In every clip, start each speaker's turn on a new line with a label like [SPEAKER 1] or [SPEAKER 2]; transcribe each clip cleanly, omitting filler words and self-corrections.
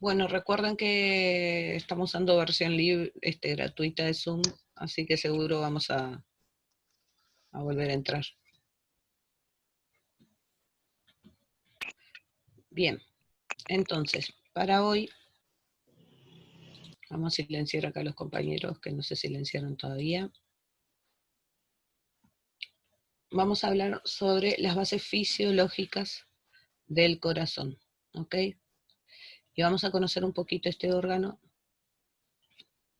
[SPEAKER 1] Bueno, recuerden que estamos usando versión libre, gratuita de Zoom, así que seguro vamos a volver a entrar. Bien, entonces, para hoy, vamos a silenciar acá a los compañeros que no se silenciaron todavía. Vamos a hablar sobre las bases fisiológicas del corazón, ¿ok? Y vamos a conocer un poquito este órgano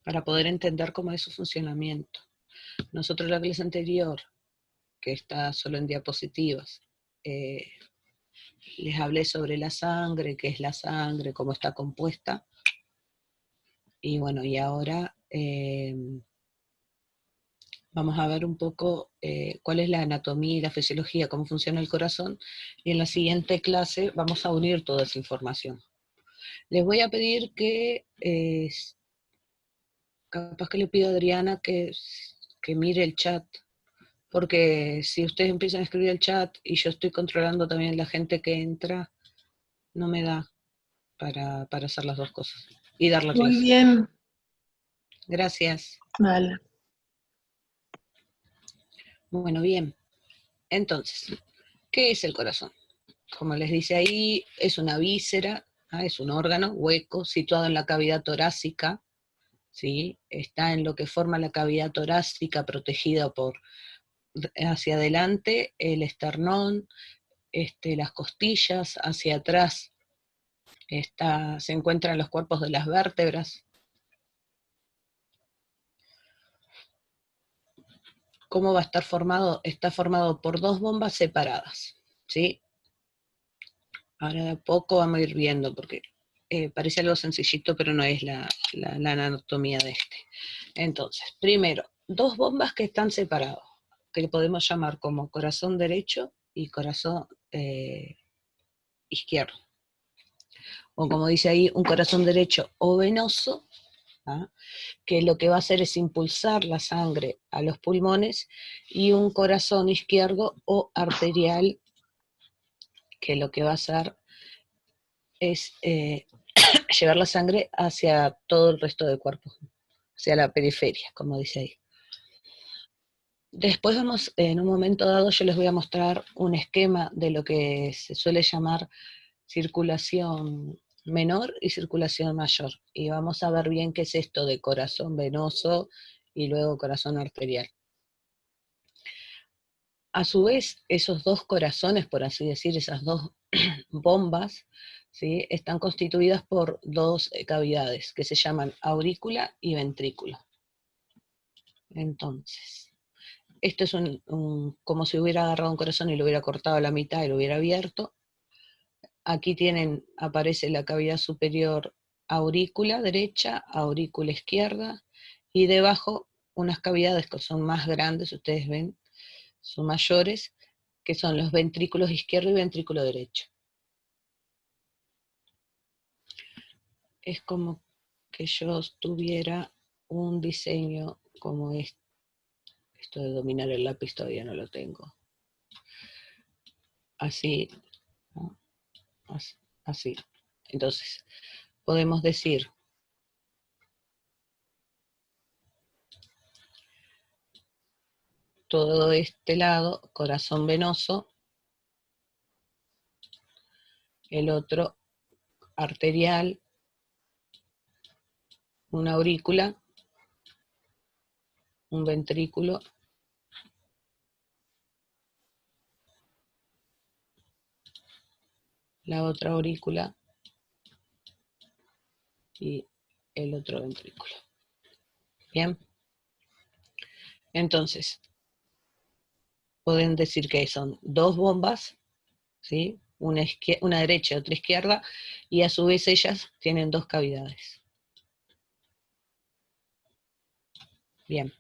[SPEAKER 1] para poder entender cómo es su funcionamiento. Nosotros en la clase anterior, que está solo en diapositivas, les hablé sobre la sangre, qué es la sangre, cómo está compuesta. Y bueno, y ahora vamos a ver un poco cuál es la anatomía y la fisiología, cómo funciona el corazón. Y en la siguiente clase vamos a unir toda esa información. Les voy a pedir que, capaz que le pido a Adriana que mire el chat, porque si ustedes empiezan a escribir el chat y yo estoy controlando también la gente que entra, no me da para hacer las dos cosas y dar la
[SPEAKER 2] Muy
[SPEAKER 1] clase.
[SPEAKER 2] bien.
[SPEAKER 1] Gracias.
[SPEAKER 2] Vale.
[SPEAKER 1] Bueno, bien. Entonces, ¿qué es el corazón? Como les dice ahí, es una víscera, es un órgano hueco situado en la cavidad torácica, ¿sí? Está en lo que forma la cavidad torácica, protegida por hacia adelante el esternón, las costillas, hacia atrás se encuentran los cuerpos de las vértebras. ¿Cómo va a estar formado? Está formado por dos bombas separadas, ¿sí? Ahora de a poco vamos a ir viendo, porque parece algo sencillito, pero no es la anatomía de este. Entonces, primero, dos bombas que están separadas, que podemos llamar como corazón derecho y corazón izquierdo. O como dice ahí, un corazón derecho o venoso, ¿ah? Que lo que va a hacer es impulsar la sangre a los pulmones, y un corazón izquierdo o arterial, que lo que va a hacer es llevar la sangre hacia todo el resto del cuerpo, hacia la periferia, como dice ahí. Después vamos, en un momento dado, yo les voy a mostrar un esquema de lo que se suele llamar circulación menor y circulación mayor. Y vamos a ver bien qué es esto de corazón venoso y luego corazón arterial. A su vez, esos dos corazones, por así decir, esas dos bombas, ¿sí? Están constituidas por dos cavidades que se llaman aurícula y ventrículo. Entonces, esto es como si hubiera agarrado un corazón y lo hubiera cortado a la mitad y lo hubiera abierto. Aquí aparece la cavidad superior aurícula derecha, aurícula izquierda, y debajo unas cavidades que son más grandes, ustedes ven, son mayores, que son los ventrículos izquierdo y ventrículo derecho. Es como que yo tuviera un diseño como este. Esto de dominar el lápiz todavía no lo tengo. Así, ¿no? Así. Entonces, podemos decir todo este lado, corazón venoso, el otro arterial, una aurícula, un ventrículo, la otra aurícula y el otro ventrículo. Bien. Entonces, pueden decir que son dos bombas, ¿sí? Una derecha y otra izquierda, y a su vez ellas tienen dos cavidades. Bien.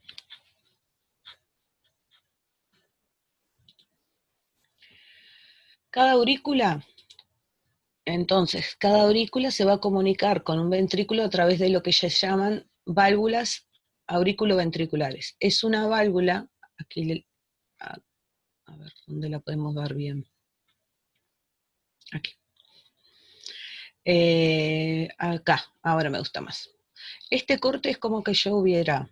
[SPEAKER 1] Cada aurícula, entonces, cada aurícula se va a comunicar con un ventrículo a través de lo que se llaman válvulas aurículo-ventriculares. Es una válvula, aquí, a ver, ¿dónde la podemos ver bien? Aquí. Acá, ahora me gusta más. Este corte es como que yo hubiera...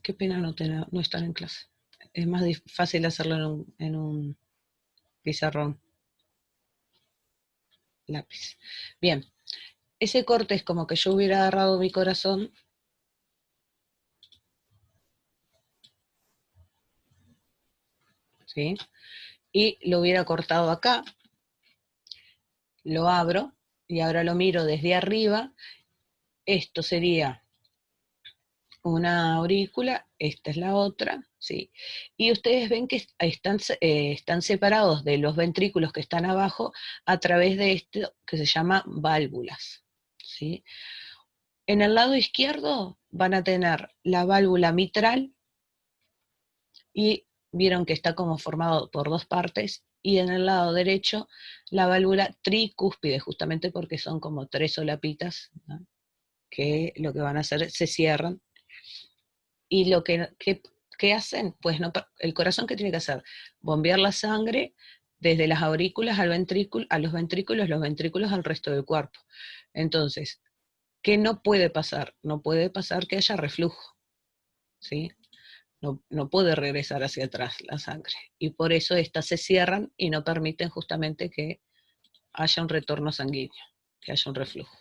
[SPEAKER 1] Qué pena no estar en clase. Es más fácil hacerlo en un pizarrón, lápiz. Bien, ese corte es como que yo hubiera agarrado mi corazón, ¿sí? Y lo hubiera cortado acá, lo abro y ahora lo miro desde arriba. Esto sería una aurícula, esta es la otra, ¿sí? Y ustedes ven que están separados de los ventrículos que están abajo a través de esto que se llama válvulas, ¿sí? En el lado izquierdo van a tener la válvula mitral y vieron que está como formado por dos partes, y en el lado derecho la válvula tricúspide, justamente porque son como tres solapitas, ¿no? Que lo que van a hacer se cierran. Y lo que hacen, pues no, el corazón que tiene que hacer, bombear la sangre desde las aurículas al ventrículo, a los ventrículos al resto del cuerpo. Entonces, ¿qué no puede pasar? No puede pasar que haya reflujo, ¿sí? No puede regresar hacia atrás la sangre. Y por eso estas se cierran y no permiten justamente que haya un retorno sanguíneo, que haya un reflujo.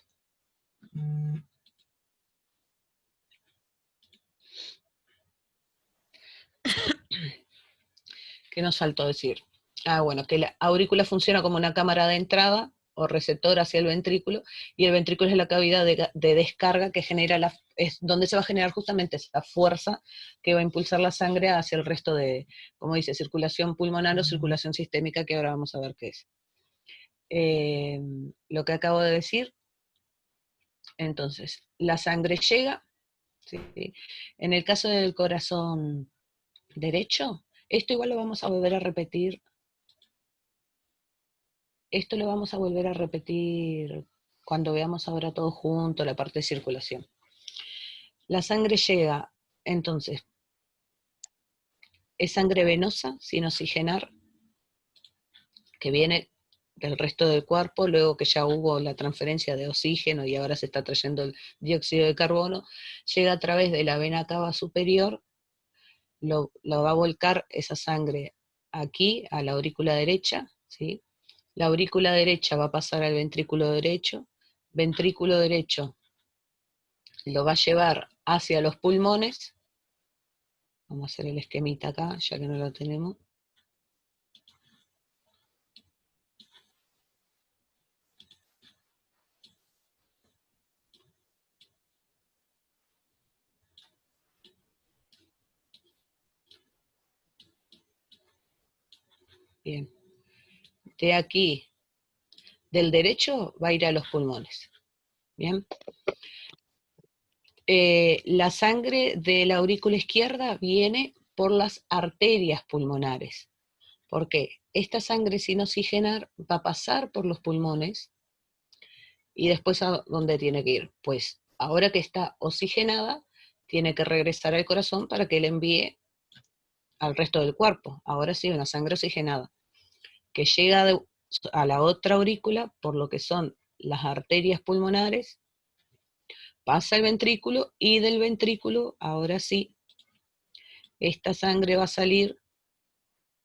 [SPEAKER 1] ¿Qué nos faltó decir? Bueno, que la aurícula funciona como una cámara de entrada o receptor hacia el ventrículo, y el ventrículo es la cavidad de descarga que genera es donde se va a generar justamente esa fuerza que va a impulsar la sangre hacia el resto de, como dice, circulación pulmonar o circulación sistémica, que ahora vamos a ver qué es. Lo que acabo de decir, entonces, la sangre llega, ¿sí? En el caso del corazón derecho, esto igual lo vamos a volver a repetir. Esto lo vamos a volver a repetir cuando veamos ahora todo junto, la parte de circulación. La sangre llega, entonces, es sangre venosa, sin oxigenar, que viene del resto del cuerpo, luego que ya hubo la transferencia de oxígeno y ahora se está trayendo el dióxido de carbono, llega a través de la vena cava superior, lo va a volcar esa sangre aquí, a la aurícula derecha, ¿sí? La aurícula derecha va a pasar al ventrículo derecho lo va a llevar hacia los pulmones. Vamos a hacer el esquemita acá, ya que no lo tenemos. Bien. De aquí, del derecho, va a ir a los pulmones. Bien. La sangre de la aurícula izquierda viene por las arterias pulmonares. ¿Por qué? Esta sangre sin oxigenar va a pasar por los pulmones y después ¿a dónde tiene que ir? Pues ahora que está oxigenada, tiene que regresar al corazón para que le envíe al resto del cuerpo. Ahora sí, una sangre oxigenada, que llega a la otra aurícula por lo que son las arterias pulmonares, pasa al ventrículo y del ventrículo, ahora sí, esta sangre va a salir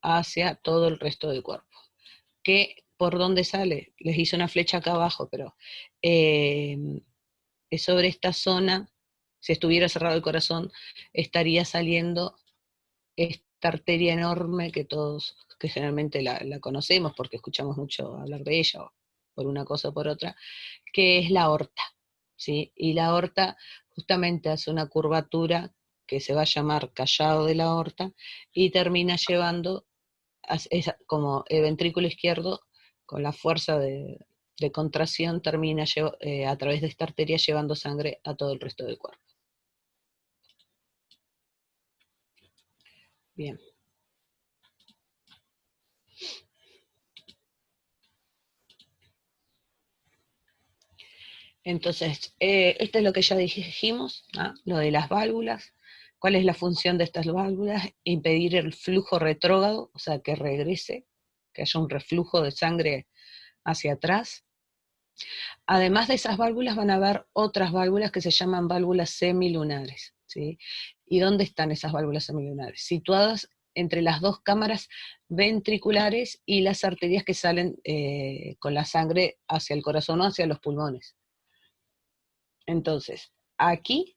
[SPEAKER 1] hacia todo el resto del cuerpo. ¿Qué, por dónde sale? Les hice una flecha acá abajo, pero es sobre esta zona. Si estuviera cerrado el corazón, estaría saliendo esta arteria enorme que todos, que generalmente la conocemos porque escuchamos mucho hablar de ella, o por una cosa o por otra, que es la aorta, ¿sí? Y la aorta justamente hace una curvatura que se va a llamar callado de la aorta y termina llevando, como el ventrículo izquierdo, con la fuerza de contracción, termina a través de esta arteria llevando sangre a todo el resto del cuerpo. Bien. Entonces, esto es lo que ya dijimos, ¿no? Lo de las válvulas. ¿Cuál es la función de estas válvulas? Impedir el flujo retrógrado, o sea, que regrese, que haya un reflujo de sangre hacia atrás. Además de esas válvulas van a haber otras válvulas que se llaman válvulas semilunares, ¿sí? ¿Y dónde están esas válvulas semilunares? Situadas entre las dos cámaras ventriculares y las arterias que salen con la sangre hacia el corazón o hacia los pulmones. Entonces, aquí,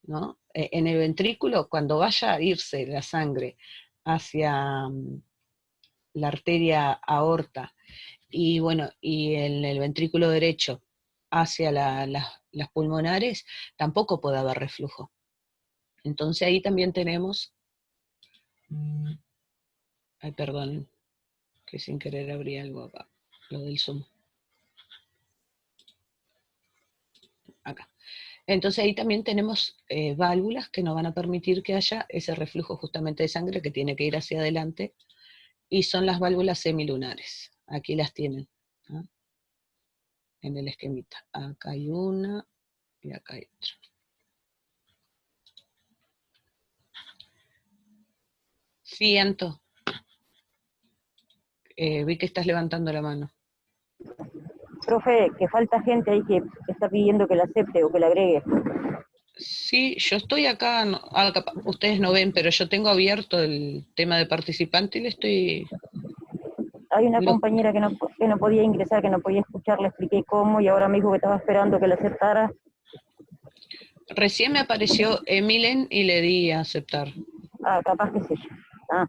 [SPEAKER 1] ¿no? En el ventrículo, cuando vaya a irse la sangre hacia la arteria aorta y bueno, y en el ventrículo derecho hacia las pulmonares, tampoco puede haber reflujo. Entonces ahí también tenemos, ay, perdón, que sin querer abrí algo acá, lo del Zoom. Acá. Entonces ahí también tenemos válvulas que nos van a permitir que haya ese reflujo justamente de sangre que tiene que ir hacia adelante, y son las válvulas semilunares. Aquí las tienen, ¿no? En el esquemita. Acá hay una y acá hay otra. Siento. Vi que estás levantando la mano.
[SPEAKER 2] Profe, que falta gente ahí que está pidiendo que la acepte o que la agregue.
[SPEAKER 1] Sí, yo estoy acá, ustedes no ven, pero yo tengo abierto el tema de participante y le estoy...
[SPEAKER 2] Hay una compañera que no podía ingresar, que no podía escuchar, le expliqué cómo y ahora me dijo que estaba esperando que la aceptara.
[SPEAKER 1] Recién me apareció Emilen y le di a aceptar.
[SPEAKER 2] Ah, capaz que sí. Ah,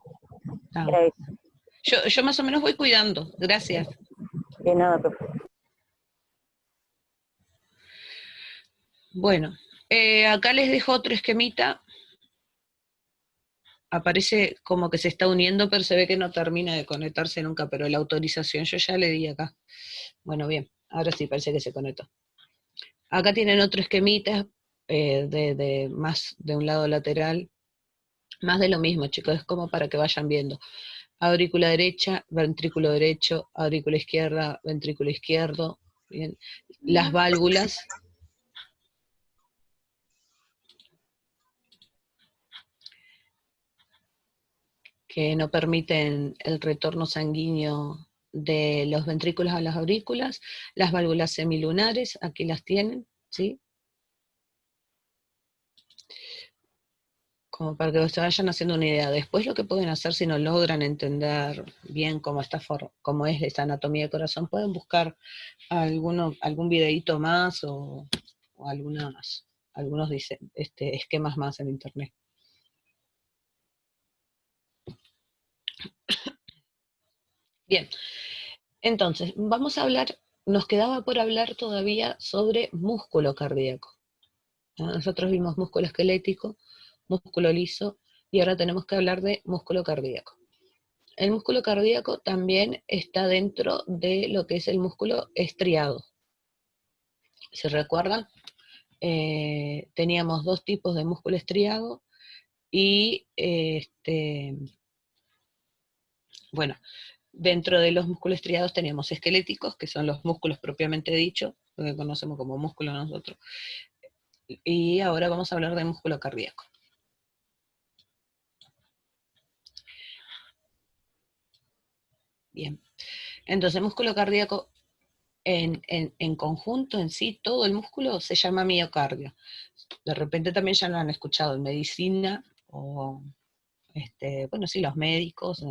[SPEAKER 1] Ah.
[SPEAKER 2] era eso.
[SPEAKER 1] Yo más o menos voy cuidando, gracias.
[SPEAKER 2] De nada, profe.
[SPEAKER 1] Bueno, acá les dejo otro esquemita. Aparece como que se está uniendo, pero se ve que no termina de conectarse nunca, pero la autorización yo ya le di acá. Bueno, bien, ahora sí parece que se conectó. Acá tienen otro esquemita de más de un lado lateral, más de lo mismo, chicos, es como para que vayan viendo. Aurícula derecha, ventrículo derecho, aurícula izquierda, ventrículo izquierdo. Bien. Las válvulas. Que no permiten el retorno sanguíneo de los ventrículos a las aurículas, las válvulas semilunares, aquí las tienen, ¿sí? Como para que se vayan haciendo una idea. Después lo que pueden hacer si no logran entender bien cómo es esta anatomía del corazón, pueden buscar algún videíto más o algunos esquemas más en internet. Bien, entonces, vamos a hablar, nos quedaba por hablar todavía sobre músculo cardíaco. Nosotros vimos músculo esquelético, músculo liso, y ahora tenemos que hablar de músculo cardíaco. El músculo cardíaco también está dentro de lo que es el músculo estriado. Si recuerdan, teníamos dos tipos de músculo estriado y, bueno, dentro de los músculos estriados teníamos esqueléticos, que son los músculos propiamente dichos, lo que conocemos como músculo nosotros, y ahora vamos a hablar de músculo cardíaco. Bien, entonces músculo cardíaco en conjunto, en sí, todo el músculo se llama miocardio. De repente también ya lo han escuchado en medicina, o bueno, sí, los médicos,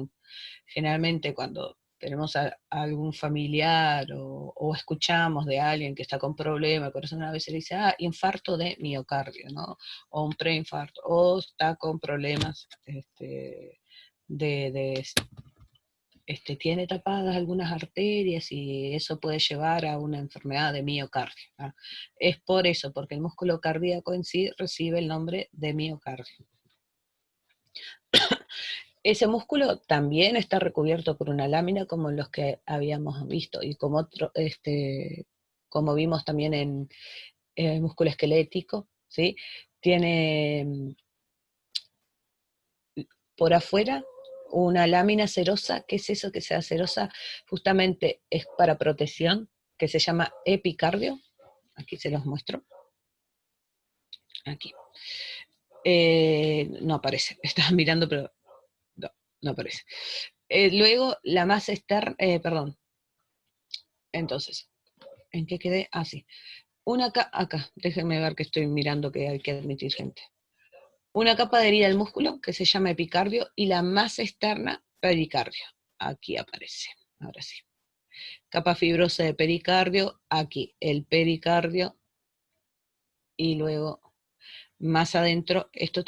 [SPEAKER 1] generalmente cuando tenemos a algún familiar o escuchamos de alguien que está con problema, el corazón, a veces le dice, infarto de miocardio, ¿no? O un preinfarto, o está con problemas de tiene tapadas algunas arterias y eso puede llevar a una enfermedad de miocardio, ¿no? Es por eso, porque el músculo cardíaco en sí recibe el nombre de miocardio. Ese músculo también está recubierto por una lámina como los que habíamos visto y como vimos también en el músculo esquelético, ¿sí? Tiene por afuera una lámina serosa. ¿Qué es eso que sea serosa? Justamente es para protección, que se llama epicardio. Aquí se los muestro. Aquí. No aparece, estaba mirando, pero no aparece. Luego, la masa externa, Entonces, ¿en qué quedé? Ah, sí. Acá, déjenme ver que estoy mirando que hay que admitir gente. Una capa adherida al músculo que se llama epicardio y la más externa, pericardio. Aquí aparece, ahora sí. Capa fibrosa de pericardio, aquí el pericardio, y luego más adentro, esto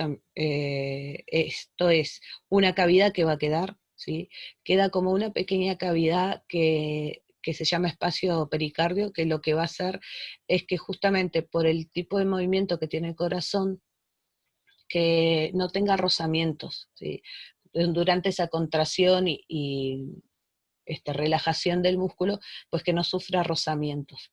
[SPEAKER 1] es una cavidad que va a quedar, ¿sí? Queda como una pequeña cavidad que se llama espacio pericardio, que lo que va a hacer es que justamente por el tipo de movimiento que tiene el corazón, que no tenga rozamientos, ¿sí? Durante esa contracción y relajación del músculo, pues que no sufra rozamientos.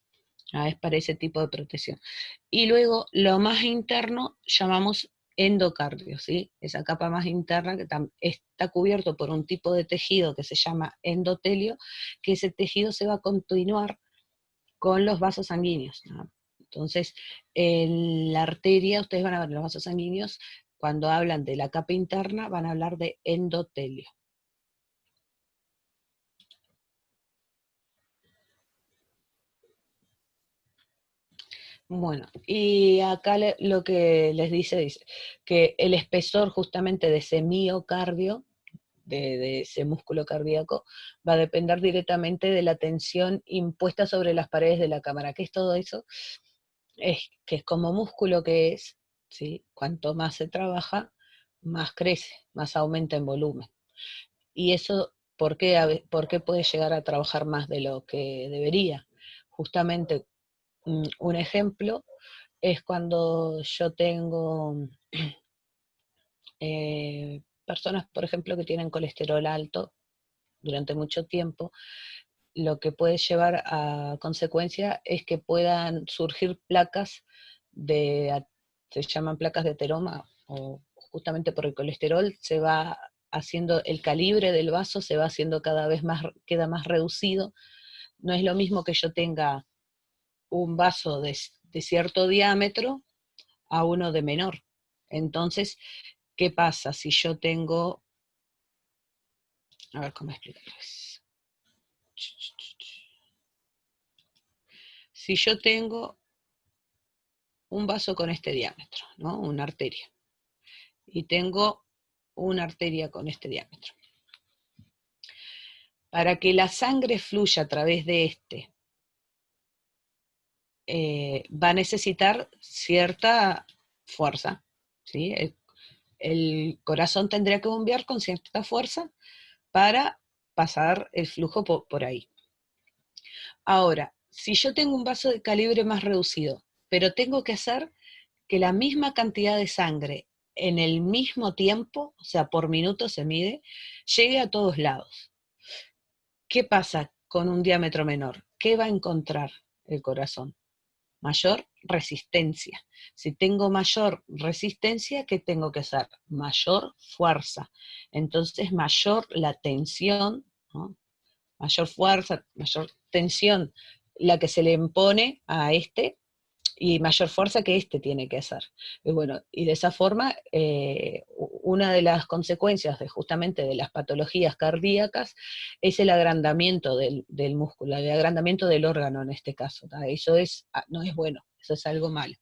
[SPEAKER 1] Es para ese tipo de protección. Y luego, lo más interno llamamos endocardio, ¿sí? Esa capa más interna que está cubierto por un tipo de tejido que se llama endotelio, que ese tejido se va a continuar con los vasos sanguíneos, ¿no? Entonces, en la arteria, ustedes van a ver los vasos sanguíneos, cuando hablan de la capa interna, van a hablar de endotelio. Bueno, y acá lo que les dice que el espesor justamente de ese miocardio, de ese músculo cardíaco, va a depender directamente de la tensión impuesta sobre las paredes de la cámara. ¿Qué es todo eso? Es que es como músculo que es, ¿sí? Cuanto más se trabaja, más crece, más aumenta en volumen. Y eso, ¿por qué puede llegar a trabajar más de lo que debería? Justamente, un ejemplo es cuando yo tengo personas, por ejemplo, que tienen colesterol alto durante mucho tiempo, lo que puede llevar a consecuencia es que puedan surgir placas se llaman placas de ateroma, o justamente por el colesterol se va haciendo, el calibre del vaso se va haciendo cada vez más, queda más reducido. No es lo mismo que yo tenga un vaso de cierto diámetro a uno de menor. Entonces, ¿qué pasa si yo tengo, a ver cómo explicarles? Si yo tengo un vaso con este diámetro, ¿no? Una arteria, y tengo una arteria con este diámetro. Para que la sangre fluya a través de va a necesitar cierta fuerza, ¿sí? El corazón tendría que bombear con cierta fuerza para pasar el flujo por ahí. Ahora, si yo tengo un vaso de calibre más reducido, pero tengo que hacer que la misma cantidad de sangre en el mismo tiempo, o sea, por minuto se mide, llegue a todos lados. ¿Qué pasa con un diámetro menor? ¿Qué va a encontrar el corazón? Mayor resistencia. Si tengo mayor resistencia, ¿qué tengo que hacer? Mayor fuerza. Entonces, mayor la tensión, ¿no? Mayor fuerza, mayor tensión, la que se le impone a y mayor fuerza que tiene que hacer. Y bueno, y de esa forma, una de las consecuencias justamente de las patologías cardíacas es el agrandamiento del músculo, el agrandamiento del órgano en este caso. Eso no es bueno, eso es algo malo.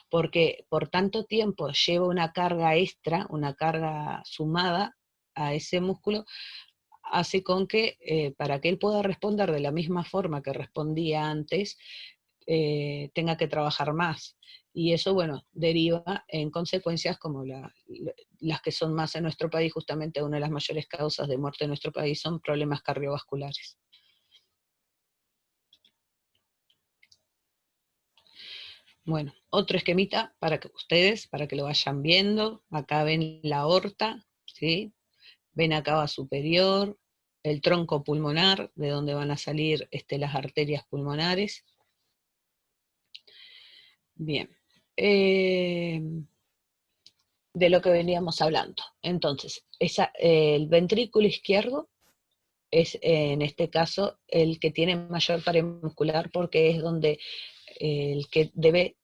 [SPEAKER 1] Porque por tanto tiempo lleva una carga extra, una carga sumada a ese músculo, hace con que para que él pueda responder de la misma forma que respondía antes, tenga que trabajar más. Y eso, bueno, deriva en consecuencias como las que son más en nuestro país. Justamente una de las mayores causas de muerte en nuestro país son problemas cardiovasculares. Bueno, otro esquemita para que ustedes, para que lo vayan viendo. Acá ven la aorta, ¿sí? Ven acá va superior, el tronco pulmonar, de donde van a salir las arterias pulmonares. Bien. De lo que veníamos hablando. Entonces, el ventrículo izquierdo es en este caso el que tiene mayor pared muscular porque es donde el que debe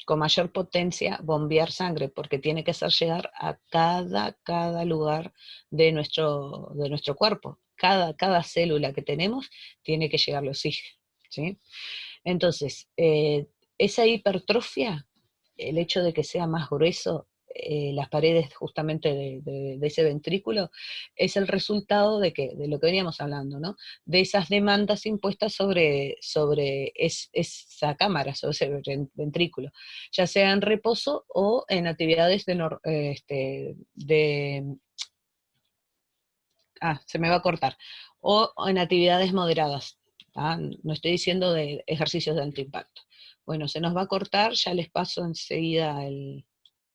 [SPEAKER 1] con mayor potencia bombear sangre, porque tiene que hacer llegar a cada lugar de nuestro cuerpo. Cada célula que tenemos tiene que llegarle oxígeno, ¿sí? Entonces, esa hipertrofia, el hecho de que sea más grueso, las paredes justamente de ese ventrículo, es el resultado de lo que veníamos hablando, ¿no? De esas demandas impuestas sobre esa cámara, sobre ese ventrículo, ya sea en reposo o en actividades se me va a cortar, o en actividades moderadas. ¿Tá? No estoy diciendo de ejercicios de alto impacto. Bueno, se nos va a cortar, ya les paso enseguida